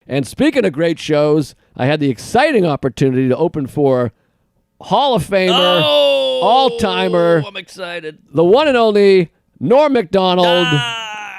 And speaking of great shows, I had the exciting opportunity to open for Hall of Famer, all-timer. I'm excited. The one and only Norm Macdonald,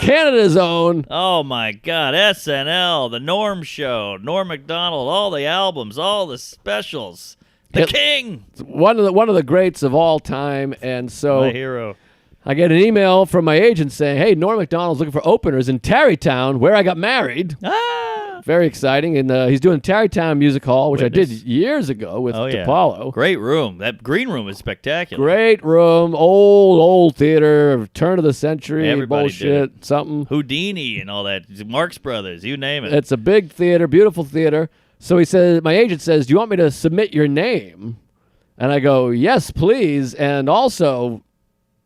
Canada's own. Oh, my God. SNL, The Norm Show, Norm Macdonald, all the albums, all the specials. The King. One of the greats of all time. And so my hero. I get an email from my agent saying, hey, Norm Macdonald's looking for openers in Tarrytown, where I got married. Very exciting. And he's doing Tarrytown Music Hall, which I did years ago with DePaulo. Great room. That green room is spectacular. Great room. Old theater. Turn of the century. Everybody bullshit. did. Something. Houdini and all that. Marx Brothers. You name it. It's a big theater. Beautiful theater. So he says, my agent says, do you want me to submit your name? And I go, yes, please. And also,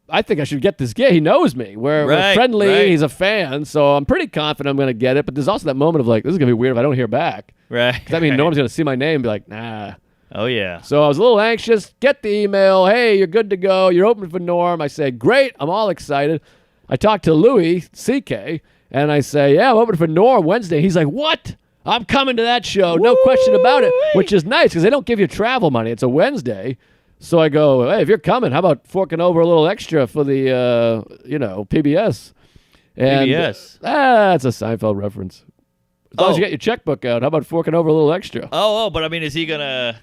I think I should get this gig. He knows me. We're friendly. Right. He's a fan. So I'm pretty confident I'm going to get it. But there's also that moment of like, this is going to be weird if I don't hear back. Right. Because that means Norm's going to see my name and be like, nah. Oh, yeah. So I was a little anxious. Get the email. Hey, you're good to go. You're open for Norm. I say, great. I'm all excited. I talk to Louis, C.K., and I say, yeah, I'm open for Norm Wednesday. He's like, what? I'm coming to that show. No question about it, which is nice because they don't give you travel money. It's a Wednesday. So I go, hey, if you're coming, how about forking over a little extra for the, PBS? And, PBS? That's a Seinfeld reference. As long as you get your checkbook out, how about forking over a little extra? But I mean, is he going to...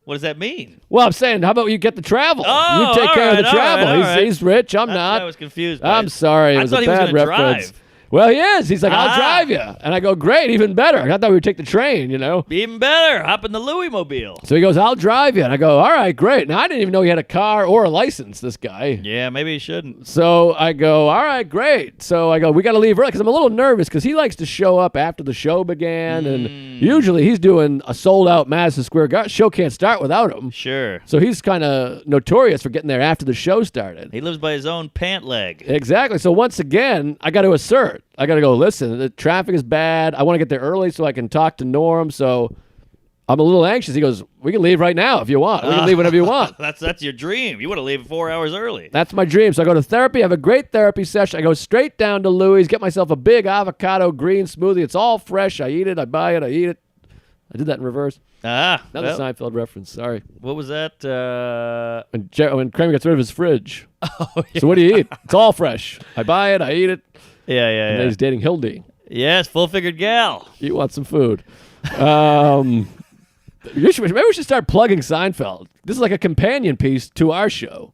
What does that mean? Well, I'm saying, how about you get the travel? Oh, you take care of the travel. All right. He's rich. I'm not. I was confused. I'm sorry. It was a bad reference. Drive. Well, he is. He's like, I'll drive you. And I go, great, even better. I thought we would take the train, Even better. Hop in the Louis Mobile. So he goes, I'll drive you. And I go, all right, great. Now, I didn't even know he had a car or a license, this guy. Yeah, maybe he shouldn't. So I go, all right, great. So I go, we got to leave early because I'm a little nervous because he likes to show up after the show began. And usually he's doing a sold-out Madison Square Garden. Show can't start without him. Sure. So he's kind of notorious for getting there after the show started. He lives by his own pant leg. Exactly. So once again, I got to assert. I got to go, listen, the traffic is bad. I want to get there early so I can talk to Norm. So I'm a little anxious. He goes, we can leave right now if you want. We can leave whenever you want. That's your dream. You want to leave 4 hours early. That's my dream. So I go to therapy, have a great therapy session. I go straight down to Louis, get myself a big avocado green smoothie. It's all fresh. I eat it. I buy it. I eat it. I did that in reverse. Another Seinfeld reference. Sorry. What was that? When Kramer gets rid of his fridge. Oh, yeah. So what do you eat? It's all fresh. I buy it. I eat it. Yeah. And then he's dating Hildy. Yes, full-figured gal. You want some food. Maybe we should start plugging Seinfeld. This is like a companion piece to our show.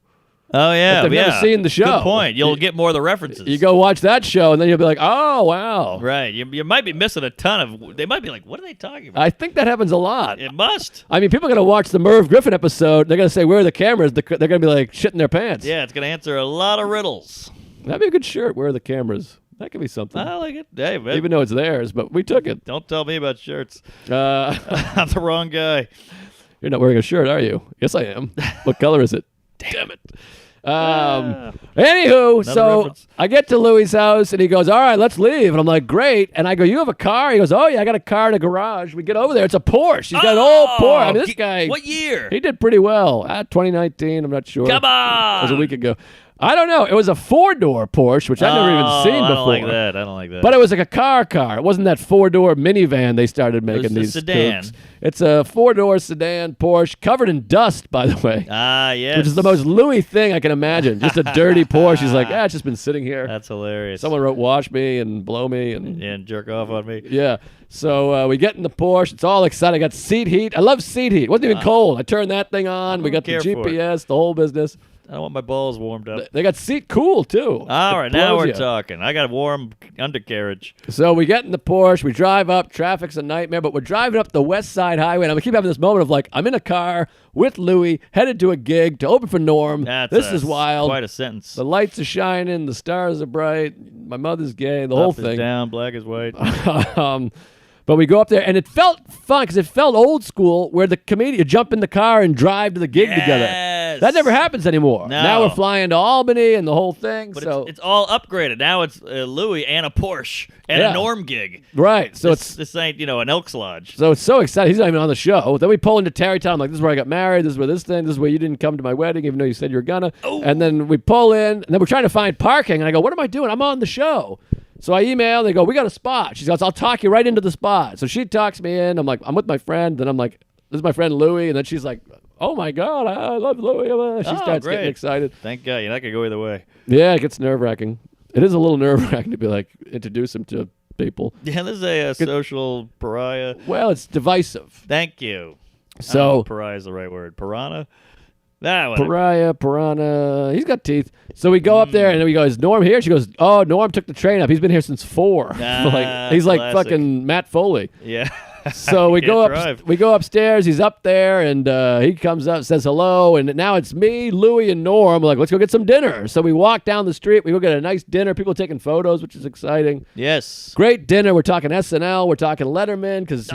Oh, yeah. If they've never seen the show. Good point. You'll get more of the references. You go watch that show, and then you'll be like, oh, wow. Right. You might be missing a ton of... They might be like, what are they talking about? I think that happens a lot. It must. I mean, people are going to watch the Merv Griffin episode. They're going to say, where are the cameras? They're going to be like shitting their pants. Yeah, it's going to answer a lot of riddles. That'd be a good shirt. Where are the cameras? That could be something. I like it. Hey, man. Even though it's theirs, but we took it. Don't tell me about shirts. I'm the wrong guy. You're not wearing a shirt, are you? Yes, I am. What color is it? Damn it. Anywho, so reference. I get to Louis' house, and he goes, all right, let's leave. And I'm like, great. And I go, you have a car? He goes, oh, yeah, I got a car in a garage. We get over there. It's a Porsche. He's got an old Porsche. I mean, this guy. What year? He did pretty well. 2019, I'm not sure. Come on. It was a week ago. I don't know. It was a 4-door Porsche, which I've never even seen before. I don't like that. But it was like a car. It wasn't that 4-door minivan they started making these sedan. Kooks. It's a 4-door sedan Porsche covered in dust, by the way. Yes. Which is the most Louis thing I can imagine. Just a dirty Porsche. He's like, it's just been sitting here. That's hilarious. Someone wrote wash me and blow me. And jerk off on me. Yeah. So we get in the Porsche. It's all exciting. I got seat heat. I love seat heat. It wasn't even cold. I turned that thing on. We got the GPS, the whole business. I don't want my balls warmed up. They got seat cool, too. All right, now we're talking. I got a warm undercarriage. So we get in the Porsche. We drive up. Traffic's a nightmare, but we're driving up the West Side Highway. And I keep having this moment of like, I'm in a car with Louis, headed to a gig to open for Norm. This is wild. Quite a sentence. The lights are shining. The stars are bright. My mother's gay. The whole thing. Up is down, black is white. But we go up there, and it felt fun because it felt old school where the comedian, you jump in the car and drive to the gig together. That never happens anymore. No. Now we're flying to Albany and the whole thing. But so it's all upgraded. Now it's Louis and a Porsche and a Norm gig. Right. So this ain't, an Elks Lodge. So it's so exciting. He's not even on the show. Then we pull into Tarrytown. I'm like, this is where I got married. This is where this is where you didn't come to my wedding, even though you said you were gonna. Oh. And then we pull in, and then we're trying to find parking. And I go, what am I doing? I'm on the show. So I email, they go, we got a spot. She goes, I'll talk you right into the spot. So she talks me in. I'm like, I'm with my friend. Then I'm like, this is my friend Louie. And then she's like, oh my God, I love Louie. She starts great. getting excited. Thank God. You're not going to go either way. Yeah, it gets nerve-wracking. It is a little nerve-wracking to be like, introduce him to people. Yeah, this is a social pariah. Well, it's divisive. Thank you. I don't know So if pariah is the right word. Piranha? Whatever. pariah, piranha, he's got teeth. So we go up there and then we go, is Norm here? She goes, oh, Norm took the train up. He's been here since 4. He's like classic. fucking Matt Foley. Yeah. So we go Can't up. drive. We go upstairs. He's up there, and he comes up, says hello, and now it's me, Louie, and Norm. We're like, let's go get some dinner. So we walk down the street. We go get a nice dinner. People taking photos, which is exciting. Yes. Great dinner. We're talking SNL. We're talking Letterman because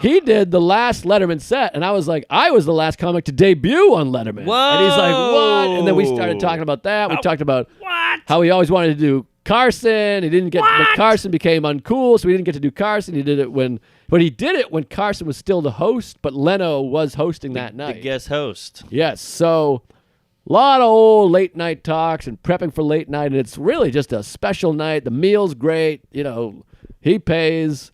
he did the last Letterman set, and I was like, I was the last comic to debut on Letterman. Whoa. And he's like, what? And then we started talking about that. We talked about how he always wanted to do Carson. He didn't get, but Carson became uncool, so he didn't get to do Carson. He did it but he did it when Carson was still the host, but Leno was hosting that night. The guest host. Yes, so a lot of old late night talks and prepping for late night, and it's really just a special night. The meal's great, he pays.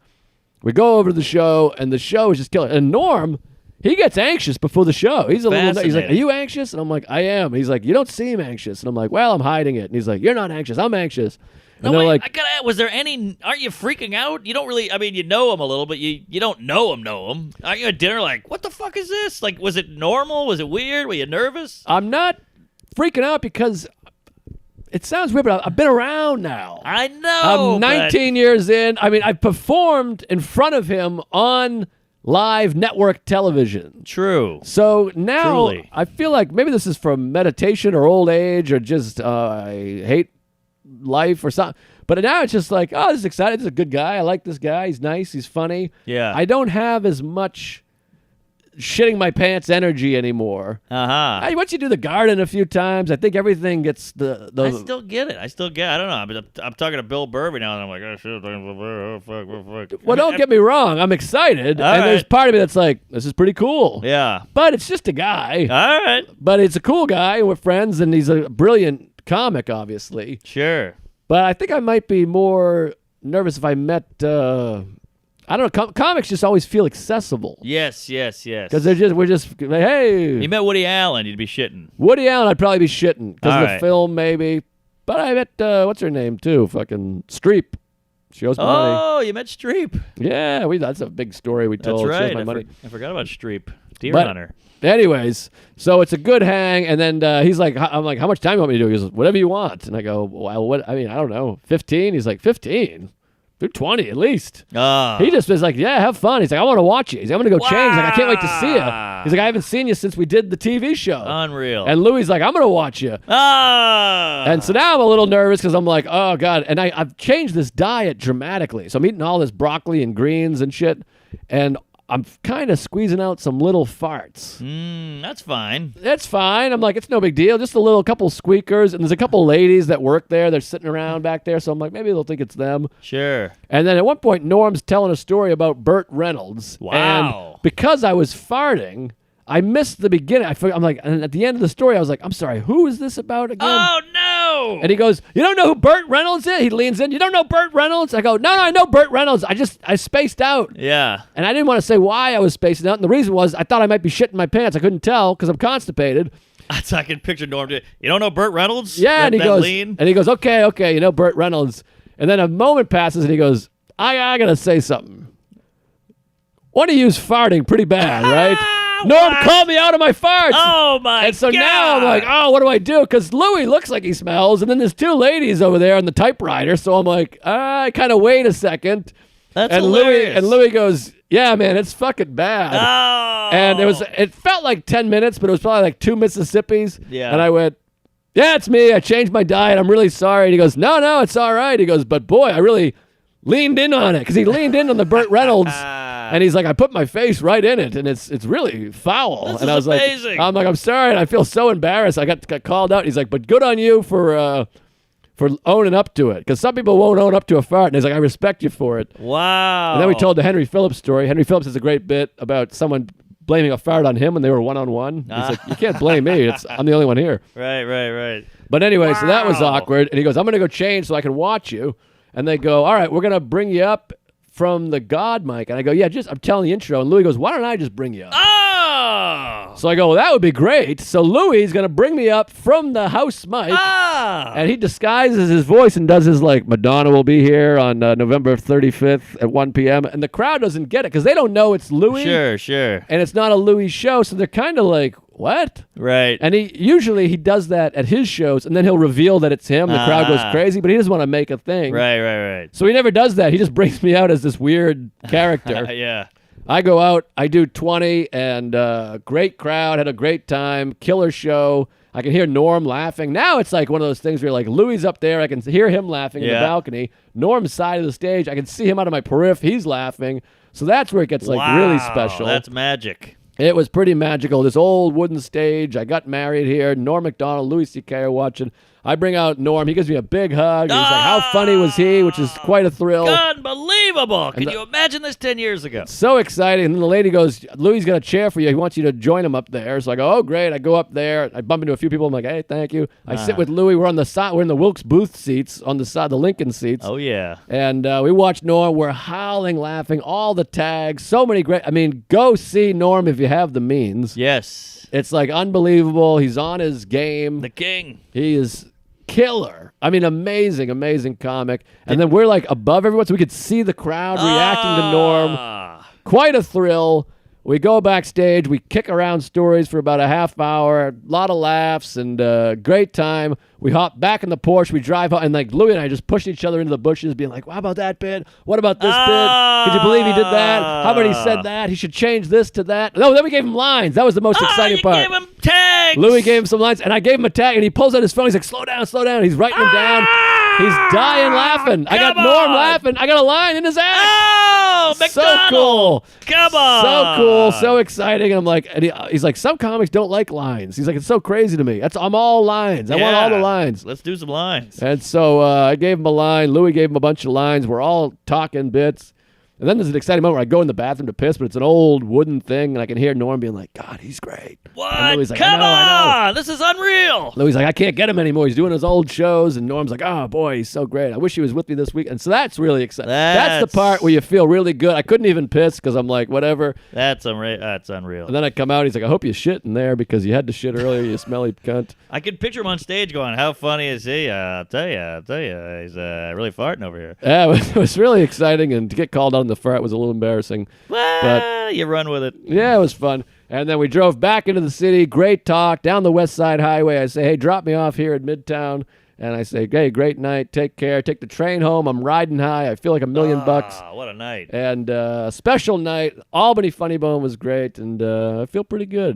We go over to the show, and the show is just killer. And Norm, he gets anxious before the show. He's he's like, are you anxious? And I'm like, I am. He's like, you don't seem anxious. And I'm like, well, I'm hiding it. And he's like, you're not anxious. I'm anxious. And No, they're wait, like, was there any, aren't you freaking out? You don't really, I mean, you know him a little, but you don't know him. Aren't you at dinner like, what the fuck is this? Like, was it normal? Was it weird? Were you nervous? I'm not freaking out because it sounds weird, but I've been around now. I know. I'm 19 years in. I mean, I performed in front of him on live network television. True. So now Truly. I feel like maybe this is from meditation or old age or just I hate life or something. But now it's just like, oh, this is exciting. This is a good guy. I like this guy. He's nice. He's funny. Yeah. I don't have as much shitting my pants energy anymore. Uh-huh. Once you do the garden a few times, I think everything gets I still get it. I don't know. I'm talking to Bill Burr every now and then. I'm like, oh, shit. Oh, fuck. Well, don't get me wrong. I'm excited. All and there's right. part of me that's like, this is pretty cool. Yeah. But it's just a guy. All right. But it's a cool guy. We're friends, and he's a brilliant comic, obviously. Sure. But I think I might be more nervous if I met, I don't know, comics just always feel accessible. Yes. Because we're just like, hey. You met Woody Allen, you'd be shitting. Woody Allen, I'd probably be shitting because All of the right. film, maybe. But I met, what's her name, too? Fucking Streep. She owes me money. Oh, you met Streep. Yeah, that's a big story we That's told. She owes right. my money. I forgot about Streep. Deer But- Hunter. Anyways, so it's a good hang, and then he's like, I'm like, how much time do you want me to do? He goes, whatever you want. And I go, well, what? I mean, I don't know, 15? He's like, 15? Do 20 at least. He just was like, yeah, have fun. He's like, I want to watch you. He's like, I'm going to go change. He's like, I can't wait to see you. He's like, I haven't seen you since we did the TV show. Unreal. And Louie's like, I'm going to watch you. And so now I'm a little nervous because I'm like, oh, God. And I've changed this diet dramatically. So I'm eating all this broccoli and greens and shit. And I'm kind of squeezing out some little farts. That's fine. It's fine. I'm like, it's no big deal. Just a couple squeakers. And there's a couple ladies that work there. They're sitting around back there. So I'm like, maybe they'll think it's them. Sure. And then at one point, Norm's telling a story about Burt Reynolds. Wow. And because I was farting, I missed the beginning. I'm like, and at the end of the story, I was like, I'm sorry, who is this about again? Oh, no. And he goes, you don't know who Burt Reynolds is? He leans in, you don't know Burt Reynolds? I go, no, I know Burt Reynolds. I spaced out. Yeah. And I didn't want to say why I was spacing out. And the reason was I thought I might be shitting my pants. I couldn't tell because I'm constipated. That's I can picture Norm. You don't know Burt Reynolds? Yeah, and he That goes, lean? okay, you know Burt Reynolds. And then a moment passes, and he goes, I gotta say something. One of you's farting pretty bad, right? Norm called me out of my farts. Oh, my And so God. now I'm like, oh, what do I do? Because Louie looks like he smells, and then there's 2 ladies over there on the typewriter. So I'm like, I kind of wait a second. That's and hilarious. Louie goes, yeah, man, it's fucking bad. Oh. And it felt like 10 minutes, but it was probably like 2 Mississippis. Yeah. And I went, yeah, it's me. I changed my diet. I'm really sorry. And he goes, no, it's all right. He goes, but boy, I really leaned in on it because he leaned in on the Burt Reynolds. And he's like, I put my face right in it, and it's really foul. This and is I was amazing. like, I'm sorry, and I feel so embarrassed. I got called out. He's like, but good on you for owning up to it, because some people won't own up to a fart. And he's like, I respect you for it. Wow. And then we told the Henry Phillips story. Henry Phillips has a great bit about someone blaming a fart on him when they were one-on-one. He's like, you can't blame me. I'm the only one here. Right. But anyway, so that was Wow. awkward. And he goes, I'm going to go change so I can watch you. And they go, all right, we're going to bring you up from the God mic. And I go, yeah, I'm telling the intro. And Louis goes, why don't I just bring you up? Oh! So I go, well, that would be great. So Louis is going to bring me up from the house mic. And he disguises his voice and does his Madonna will be here on November 35th at 1 p.m. And the crowd doesn't get it because they don't know it's Louis. Sure. And it's not a Louis show. So they're kind of like, what? Right. And he does that at his shows, and then he'll reveal that it's him. The crowd goes crazy, but he doesn't want to make a thing. Right. So he never does that. He just brings me out as this weird character. Yeah. I go out, I do 20, and great crowd, had a great time, killer show. I can hear Norm laughing. Now it's like one of those things where Louis up there, I can hear him laughing in the balcony. Norm's side of the stage, I can see him out of my periph, he's laughing. So that's where it gets really special. That's magic. It was pretty magical. This old wooden stage. I got married here. Norm Macdonald, Louis C.K. are watching. I bring out Norm. He gives me a big hug. He's like, how funny was he? Which is quite a thrill. Unbelievable. Can you imagine this 10 years ago? So exciting. And then the lady goes, Louis got a chair for you. He wants you to join him up there. So I go, oh, great. I go up there. I bump into a few people. I'm like, hey, thank you. I sit with Louis. We're on the side. We're in the Wilkes Booth seats on the side, the Lincoln seats. Oh, yeah. And we watch Norm. We're howling, laughing, all the tags. So many great. I mean, go see Norm if you have the means. Yes. It's unbelievable. He's on his game. The king. He is killer. I mean, amazing comic. And then we're above everyone, so we could see the crowd reacting to Norm. Quite a thrill. We go backstage. We kick around stories for about a half hour. A lot of laughs and great time. We hop back in the Porsche. We drive out, and Louis and I just pushed each other into the bushes, being like, "How about that bit? What about this bit? Could you believe he did that? How about he said that? He should change this to that." No, then we gave him lines. That was the most exciting part. You gave him tags. Louis gave him some lines, and I gave him a tag, and he pulls out his phone. He's like, slow down. He's writing them down. He's dying laughing. I got Norm laughing. I got a line in his act. Oh, So Macdonald. cool. Come on. So cool. So exciting. And I'm like, he's like, some comics don't like lines. He's like, it's so crazy to me. I'm all lines. I want all the lines. Let's do some lines. And so I gave him a line. Louis gave him a bunch of lines. We're all talking bits. And then there's an exciting moment where I go in the bathroom to piss, but it's an old wooden thing, and I can hear Norm being like, God, he's great. What? And Louis like, Come I know. on. This is unreal. Louis like, I can't get him anymore. He's doing his old shows, and Norm's like, oh, boy, he's so great. I wish he was with me this week. And so that's really exciting. That's the part where you feel really good. I couldn't even piss because I'm like, whatever. That's unreal. And then I come out, he's like, I hope you shit in there because you had to shit earlier, you smelly cunt. I could picture him on stage going, how funny is he? I'll tell you. He's really farting over here. Yeah, it was really exciting, and to get called out on the fart was a little embarrassing. Well, But you run with it. yeah, it was fun. And then we drove back into the city. Great talk down the West Side Highway. I say, hey, drop me off here at Midtown. And I say, hey, great night. Take care. Take the train home. I'm riding high. I feel like $1 million bucks. What a night. And a special night. Albany Funny Bone was great. And I feel pretty good.